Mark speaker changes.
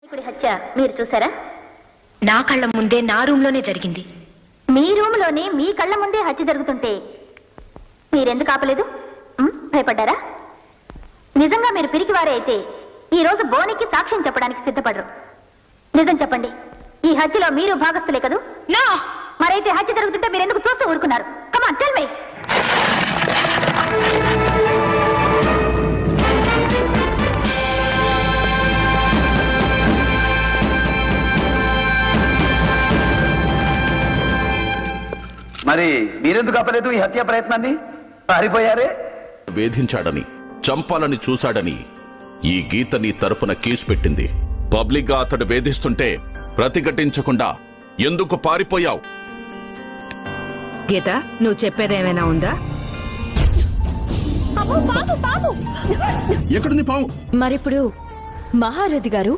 Speaker 1: ఇప్పుడు హత్య మీరు చూసారా?
Speaker 2: నా కళ్ళ ముందే నా రూమ్లోనే జరిగింది.
Speaker 1: మీ రూమ్లోనే మీ కళ్ళ ముందే హత్య జరుగుతుంటే మీరెందుకు ఆపలేదు? భయపడ్డారా? నిజంగా మీరు పిరికివారే అయితే ఈ రోజు బోనికి సాక్ష్యం చెప్పడానికి సిద్ధపడరు. నిజం చెప్పండి, ఈ హత్యలో మీరు భాగస్తులే కదూ?
Speaker 2: నో.
Speaker 1: మరైతే హత్య జరుగుతుంటే మీరు ఎందుకు చూస్తూ ఊరుకున్నారు? Come on, tell me.
Speaker 3: మరి మీరెందుకు ఆపలేదు ఈ హత్యా ప్రయత్నాన్ని? పారిపోయారే.
Speaker 4: వేధించాడని, చంపాలని చూశాడని ఈ గీత నీ తరపున కేసు పెట్టింది. పబ్లిక్ గా అతడు వేధిస్తుంటే ప్రతిఘటించకుండా ఎందుకు పారిపోయావు?
Speaker 5: గీత, నువ్వు చెప్పేదేమైనా ఉందా?
Speaker 6: ఎక్కడుంది పాము?
Speaker 7: మరిప్పుడు మహారథి గారు